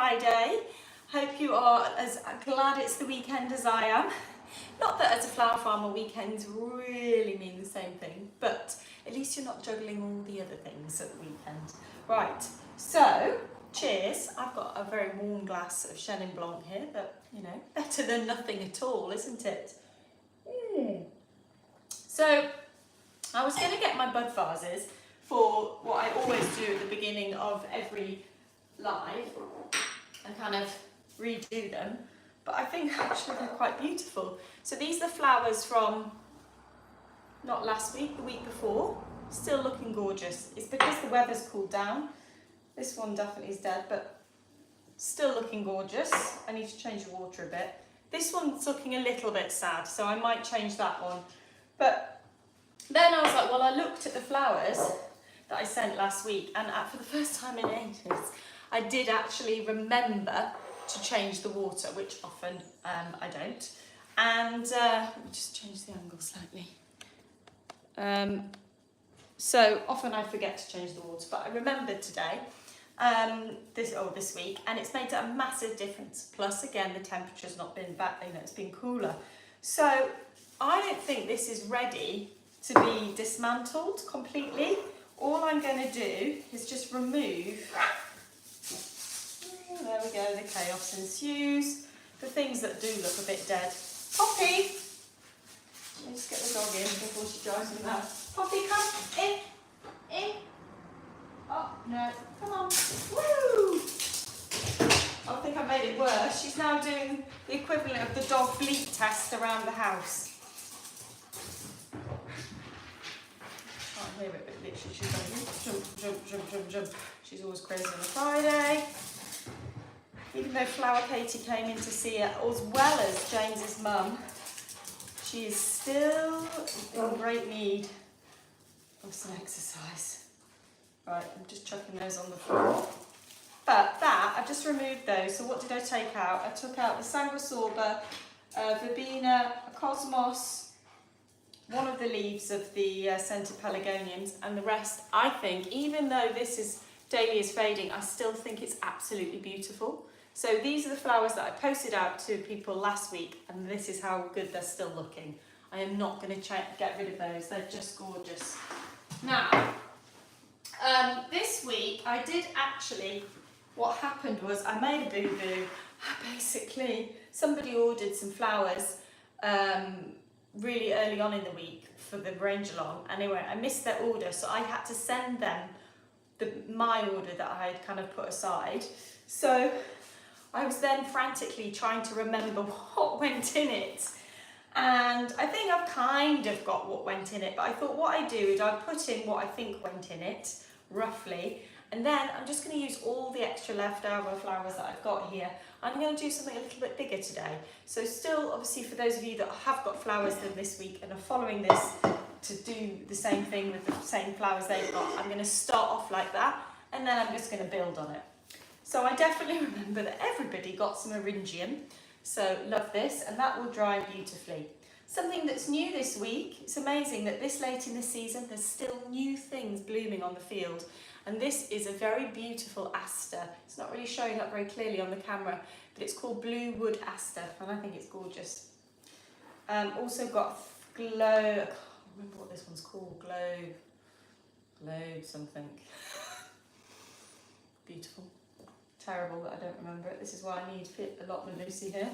Friday. Hope you are as glad it's the weekend as I am. Not that as a flower farmer weekends really mean the same thing, but at least you're not juggling all the other things at the weekend. Right, so cheers. I've got a very warm glass of Chenin Blanc here, but you know, better than nothing at all, isn't it? So I was going to get my bud vases for what I always do at the beginning of every live and kind of redo them, but I think actually they're quite beautiful. So these are the flowers from not last week, the week before, still looking gorgeous. It's because the weather's cooled down. This one definitely is dead, but still looking gorgeous. I need to change the water a bit. This one's looking a little bit sad, so I might change that one. But then I was like, well, I looked at the flowers that I sent last week, and for the first time in ages, I did actually remember to change the water, which often I don't. And let me just change the angle slightly. So often I forget to change the water, but I remembered today, this week, and it's made a massive difference. Plus, again, the temperature's not been bad, you know, it's been cooler. So I don't think this is ready to be dismantled completely. All I'm going to do is just remove, there we go, the chaos ensues, the things that do look a bit dead. Poppy! Let me just get the dog in before she drives me mad. Poppy, come in. Oh, no, come on. Woo! I think I made it worse. She's now doing the equivalent of the dog bleat test around the house. Can't hear it, but literally she's going jump. She's always crazy on a Friday. Even though Flower Katie came in to see her, as well as James's mum, she is still in great need of some exercise. Right, I'm just chucking those on the floor. But that, I've just removed those. So what did I take out? I took out the Sanguisorba, Verbena, Cosmos, one of the leaves of the scented pelargoniums, and the rest, I think, even though this is Dahlia's fading, I still think it's absolutely beautiful. So these are the flowers that I posted out to people last week, and this is how good they're still looking. I am not going to get rid of those. They're just gorgeous. Now, this week I did actually, what happened was I made a boo-boo. Basically, somebody ordered some flowers really early on in the week for the range along. Anyway, I missed their order, so I had to send them my order that I had kind of put aside. So I was then frantically trying to remember what went in it. And I think I've kind of got what went in it, but I thought what I do is I put in what I think went in it, roughly, and then I'm just going to use all the extra leftover flowers that I've got here. I'm going to do something a little bit bigger today. So still, obviously, for those of you that have got flowers this week and are following this to do the same thing with the same flowers they've got, I'm going to start off like that, and then I'm just going to build on it. So I definitely remember that everybody got some Eryngium, so love this, and that will dry beautifully. Something that's new this week, it's amazing that this late in the season there's still new things blooming on the field, and this is a very beautiful aster. It's not really showing up very clearly on the camera, but it's called Blue Wood Aster, and I think it's gorgeous. Also got Glow, I can't remember what this one's called, Glow something. Beautiful. Terrible that I don't remember it. This is why I need a lot with Lucy here.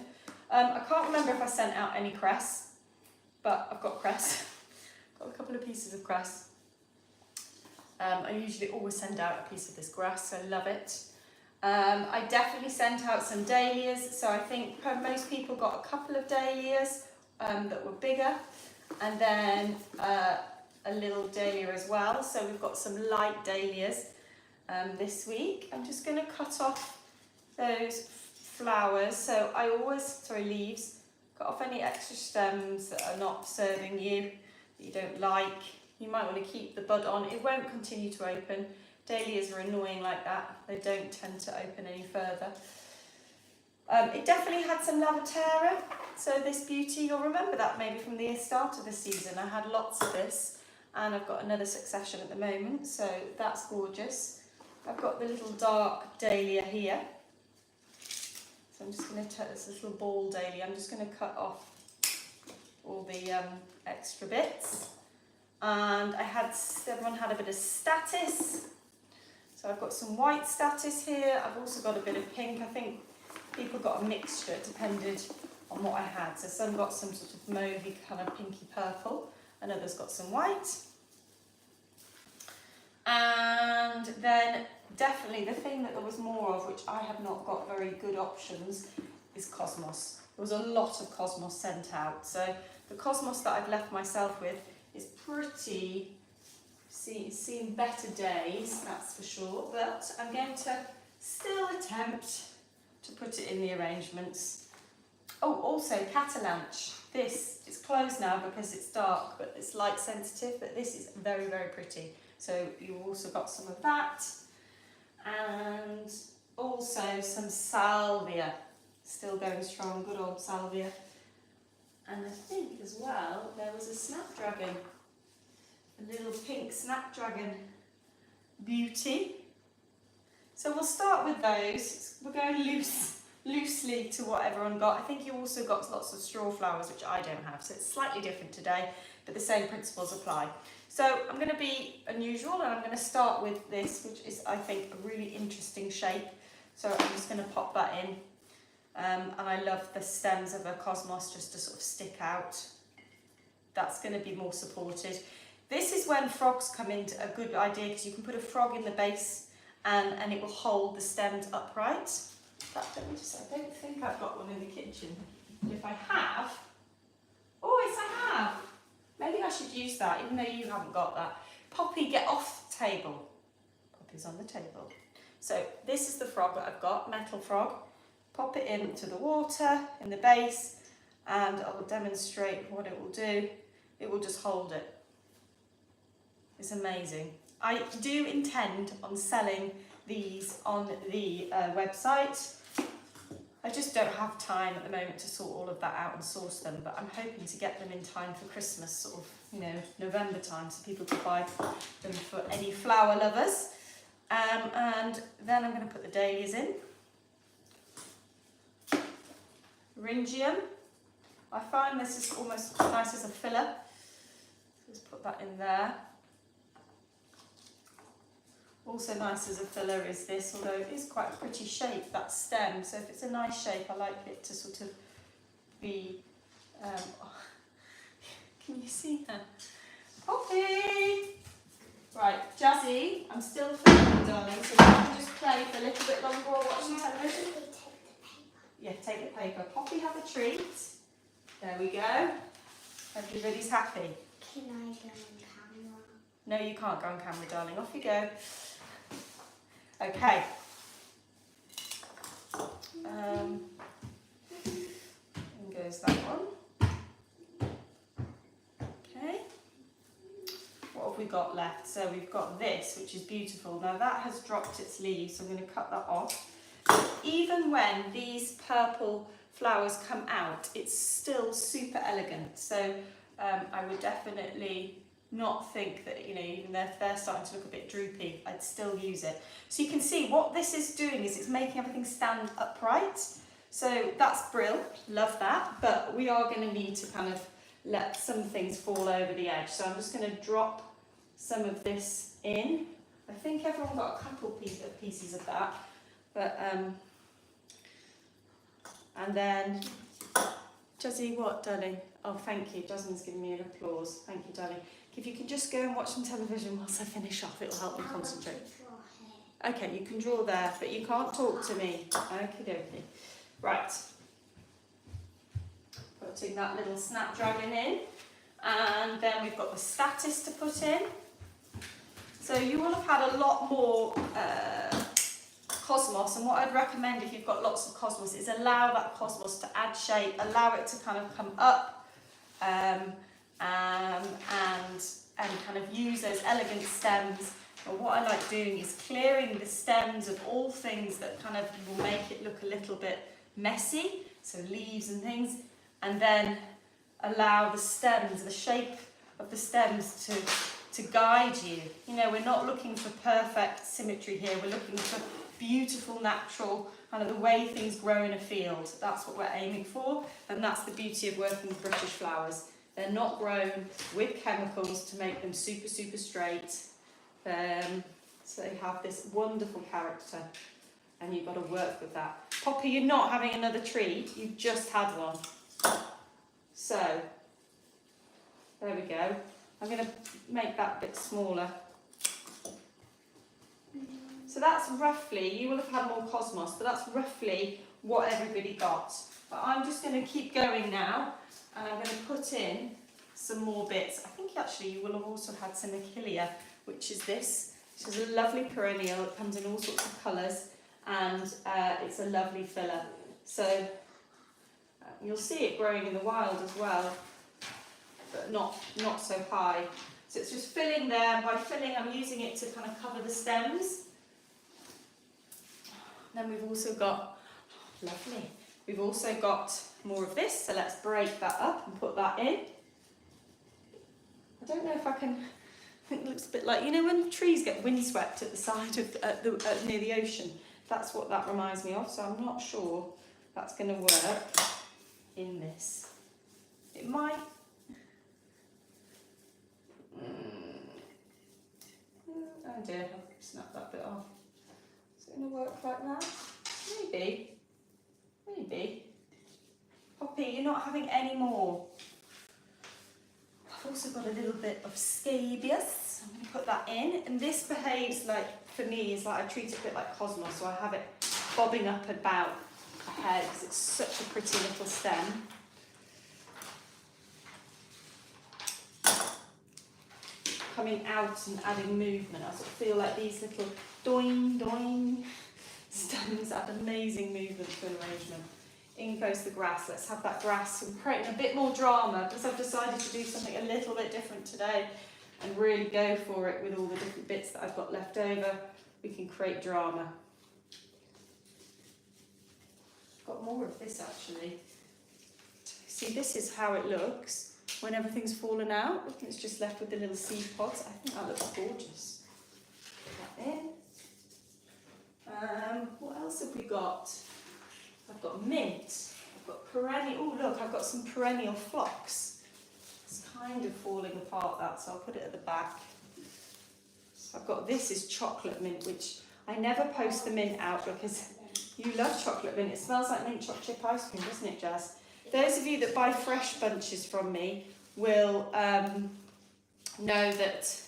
I can't remember if I sent out any cress, but I've got cress. Got a couple of pieces of cress. I usually always send out a piece of this grass, so I love it. I definitely sent out some dahlias, so I think most people got a couple of dahlias that were bigger, and then a little dahlia as well. So we've got some light dahlias. This week I'm just going to cut off those flowers, so I always, leaves, cut off any extra stems that are not serving you, that you don't like. You might want to keep the bud on, it won't continue to open. Dahlias are annoying like that, they don't tend to open any further. It definitely had some Lavatera, so this beauty, you'll remember that maybe from the start of the season. I had lots of this, and I've got another succession at the moment, so that's gorgeous. I've got the little dark dahlia here. So I'm just going to take this little ball daily. I'm just going to cut off all the extra bits. And everyone had a bit of statice. So I've got some white statice here. I've also got a bit of pink. I think people got a mixture. It depended on what I had. So some got some sort of mauvey kind of pinky purple, and others got some white. And then definitely the thing that there was more of, which I have not got very good options, is Cosmos. There was a lot of Cosmos sent out. So the Cosmos that I've left myself with is pretty, seen better days, that's for sure. But I'm going to still attempt to put it in the arrangements. Oh, also Catalanche. This is closed now because it's dark, but it's light sensitive, but this is very, very pretty. So you've also got some of that. And also some salvia. Still going strong, good old salvia. And I think as well, there was a snapdragon. A little pink snapdragon beauty. So we'll start with those. We're going loosely to what everyone got. I think you also got lots of straw flowers, which I don't have. So it's slightly different today, but the same principles apply. So I'm going to be unusual, and I'm going to start with this, which is, I think, a really interesting shape. So I'm just going to pop that in. And I love the stems of a Cosmos just to sort of stick out. That's going to be more supported. This is when frogs come into a good idea, because you can put a frog in the base and it will hold the stems upright. But let me just, I don't think I've got one in the kitchen. If I have, oh yes I have. Maybe I should use that, even though you haven't got that. Poppy, get off the table. Poppy's on the table. So this is the frog that I've got, metal frog. Pop it into the water, in the base, and I will demonstrate what it will do. It will just hold it. It's amazing. I do intend on selling these on the website. I just don't have time at the moment to sort all of that out and source them, but I'm hoping to get them in time for Christmas, sort of, you know, November time, so people could buy them for any flower lovers. And then I'm going to put the dahlias in. Rhingium. I find this is almost nice as a filler. Just put that in there. Also nice as a filler is this, although it is quite a pretty shape, that stem. So if it's a nice shape, I like it to sort of be... can you see her? Poppy! Right, Jazzy, I'm still filming, darling, so you can just play for a little bit longer or watch some television. Yeah, take the paper. Poppy, have a treat. There we go. Everybody's happy. Can I go on camera? No, you can't go on camera, darling. Off you go. Okay. And goes that one. Okay. What have we got left? So we've got this, which is beautiful. Now that has dropped its leaves, so I'm going to cut that off. Even when these purple flowers come out, it's still super elegant. So I would definitely not think that, you know, even if they're starting to look a bit droopy, I'd still use it. So you can see what this is doing is it's making everything stand upright. So that's brilliant, love that. But we are going to need to kind of let some things fall over the edge. So I'm just going to drop some of this in. I think everyone got a couple pieces of that. But, and then, Jazzy, what, darling? Oh, thank you. Jasmine's giving me an applause. Thank you, darling. If you can just go and watch some television whilst I finish off, it'll help me concentrate. Okay, you can draw there, but you can't talk to me. Okie dokie. Right. Putting that little snapdragon in. And then we've got the status to put in. So you will have had a lot more Cosmos, and what I'd recommend if you've got lots of Cosmos is allow that Cosmos to add shape, allow it to kind of come up and kind of use those elegant stems. But what I like doing is clearing the stems of all things that kind of will make it look a little bit messy, so leaves and things, and then allow the stems, the shape of the stems to guide you. You know, we're not looking for perfect symmetry here, we're looking for beautiful, natural, kind of the way things grow in a field. That's what we're aiming for, and that's the beauty of working with British flowers. They're not grown with chemicals to make them super, super straight. So they have this wonderful character, and you've got to work with that. Poppy, you're not having another tree, you've just had one. So, there we go. I'm going to make that a bit smaller. So that's roughly, you will have had more cosmos, but that's roughly what everybody got. But I'm just going to keep going now, and I'm going to put in some more bits. I think actually you will have also had some achillea, which is this. This is a lovely perennial. It comes in all sorts of colours, and it's a lovely filler. So you'll see it growing in the wild as well, but not so high. So it's just filling there. By filling, I'm using it to kind of cover the stems. Then we've also got, lovely, we've also got more of this, so let's break that up and put that in. I don't know if I can, I think it looks a bit like, you know when trees get windswept at the side of, near the ocean? That's what that reminds me of, so I'm not sure that's going to work in this. It might. Oh dear, I've snapped that bit off. Is it going to work like that? Maybe. Maybe. Poppy, you're not having any more. I've also got a little bit of scabious. I'm going to put that in. And this behaves like, for me, is like I treat it a bit like cosmos. So I have it bobbing up about a head because it's such a pretty little stem. Coming out and adding movement. I sort of feel like these little doing, doing stems add amazing movement to an arrangement. In goes the grass. Let's have that grass. I'm creating a bit more drama because I've decided to do something a little bit different today and really go for it with all the different bits that I've got left over. We can create drama. I've got more of this actually. See, this is how it looks when everything's fallen out. It's just left with the little seed pods. I think that looks gorgeous. Put that in. What else have we got? I've got mint. I've got perennial. Oh look, I've got some perennial phlox. It's kind of falling apart, that, so I'll put it at the back. So I've got, this is chocolate mint, which I never post the mint out because you love chocolate mint. It smells like mint chocolate chip ice cream, doesn't it, Jazz? Those of you that buy fresh bunches from me will know that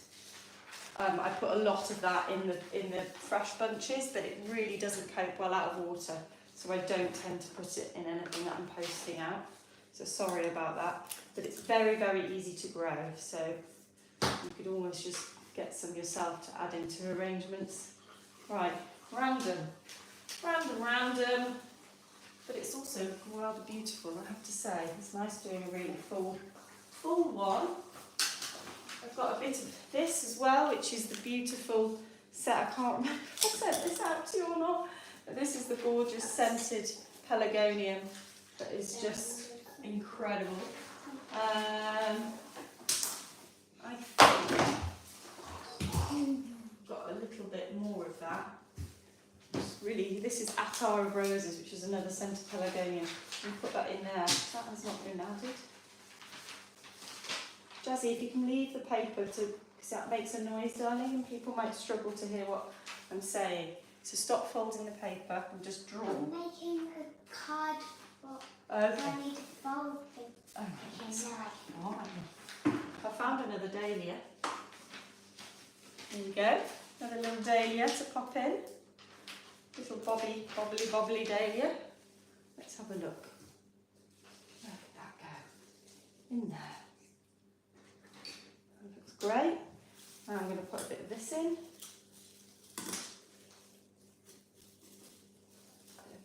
I put a lot of that in the fresh bunches, but it really doesn't cope well out of water. So I don't tend to put it in anything that I'm posting out. So sorry about that. But it's very, very easy to grow. So you could almost just get some yourself to add into arrangements. Right, random. But it's also rather beautiful, I have to say. It's nice doing a really full one. I've got a bit of this as well, which is the beautiful set. I can't remember if I sent this out to you or not. But this is the gorgeous scented pelargonium that is just incredible. I think I've got a little bit more of that. Really, this is Attar of Roses, which is another scented pelargonium. I'll put that in there. That has not been added. Jazzy, if you can leave the paper to, because that makes a noise, darling, and people might struggle to hear what I'm saying. So stop folding the paper and just draw. I'm making a card box. Okay. I need to fold them. Oh, Okay, all right. I found another dahlia. There you go. Another little dahlia to pop in. Little bobbly dahlia. Let's have a look. Where did that go? In there. That looks great. Now I'm going to put a bit of this in.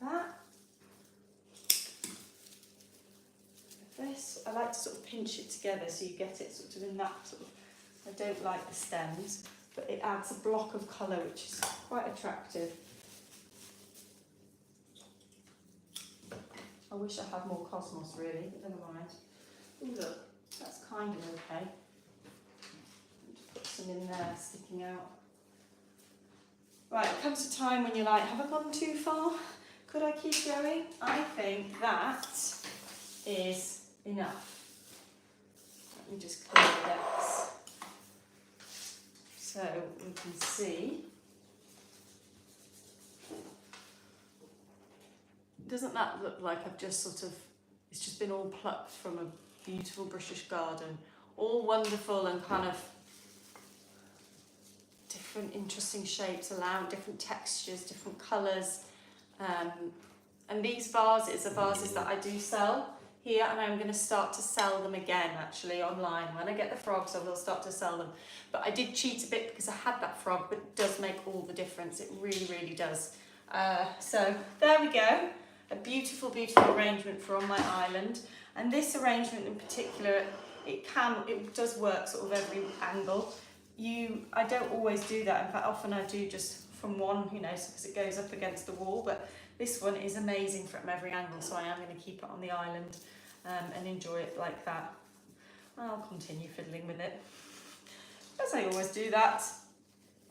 That. This, I like to sort of pinch it together so you get it sort of in that sort of, I don't like the stems, but it adds a block of colour which is quite attractive. I wish I had more cosmos really, but never mind. Oh look, that's kind of okay. Just put some in there sticking out. Right, it comes a time when you're like, have I gone too far? Could I keep going? I think that is enough. Let me just clear the decks so we can see. Doesn't that look like I've just sort of, it's just been all plucked from a beautiful British garden, all wonderful and kind of different interesting shapes, allowing different textures, different colours. And these vases are vases that I do sell here, and I'm going to start to sell them again actually online. When I get the frogs, I will start to sell them. But I did cheat a bit because I had that frog, but it does make all the difference. It really, really does. So there we go. A beautiful, beautiful arrangement for on my island. And this arrangement in particular, it does work sort of every angle. I don't always do that. In fact, often I do just from one, you know, because it goes up against the wall. But this one is amazing from every angle, so I am going to keep it on the island and enjoy it like that. I'll continue fiddling with it, as I always do that.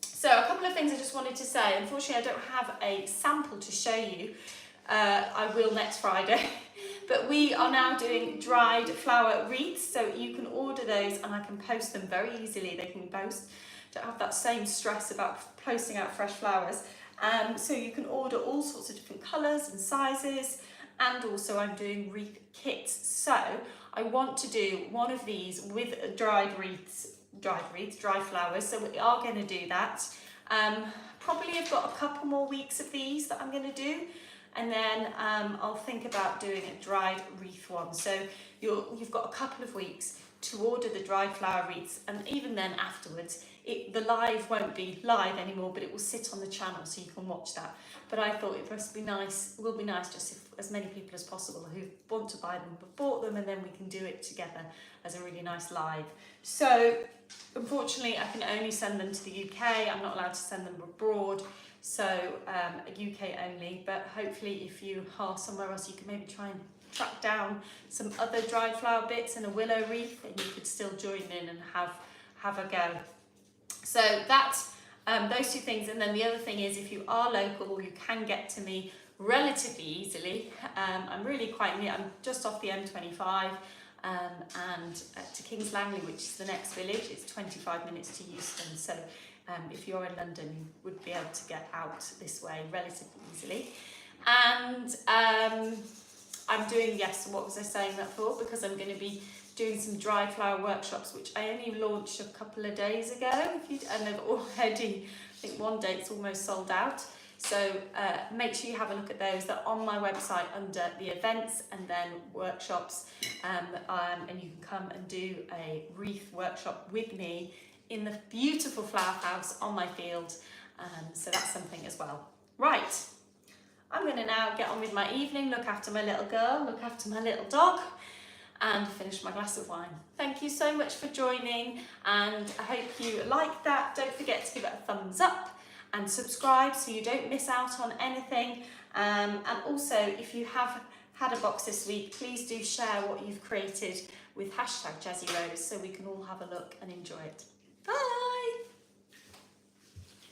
So a couple of things I just wanted to say. Unfortunately, I don't have a sample to show you. I will next Friday. But we are now doing dried flower wreaths, so you can order those and I can post them very easily. They can post, don't have that same stress about posting out fresh flowers. So you can order all sorts of different colours and sizes, and also I'm doing wreath kits. So I want to do one of these with dry flowers, so we are going to do that. Probably I've got a couple more weeks of these that I'm going to do. And then I'll think about doing a dried wreath one. So you've got a couple of weeks to order the dried flower wreaths, and even then afterwards, the live won't be live anymore, but it will sit on the channel so you can watch that. But I thought it must be nice, will be nice just if as many people as possible who want to buy them have bought them, and then we can do it together as a really nice live. So unfortunately, I can only send them to the UK. I'm not allowed to send them abroad. So UK only, but hopefully if you are somewhere else, you can maybe try and track down some other dried flower bits and a willow wreath, and you could still join in and have a go. So that's those two things. And then the other thing is, if you are local, you can get to me relatively easily. I'm really quite near, I'm just off the M25 and to Kings Langley, which is the next village. It's 25 minutes to Euston. So if you're in London, you would be able to get out this way relatively easily. And I'm doing, yes, what was I saying that for? Because I'm going to be doing some dried flower workshops, which I only launched a couple of days ago, and they've already, I think one date's almost sold out. So make sure you have a look at those. They're on my website under the events and then workshops, and you can come and do a wreath workshop with me in the beautiful flower house on my field. So that's something as well. Right, I'm going to now get on with my evening, look after my little girl, look after my little dog, and finish my glass of wine. Thank you so much for joining, and I hope you like that. Don't forget to give it a thumbs up and subscribe so you don't miss out on anything. And also, if you have had a box this week, please do share what you've created with #JazzyRose so we can all have a look and enjoy it. Bye!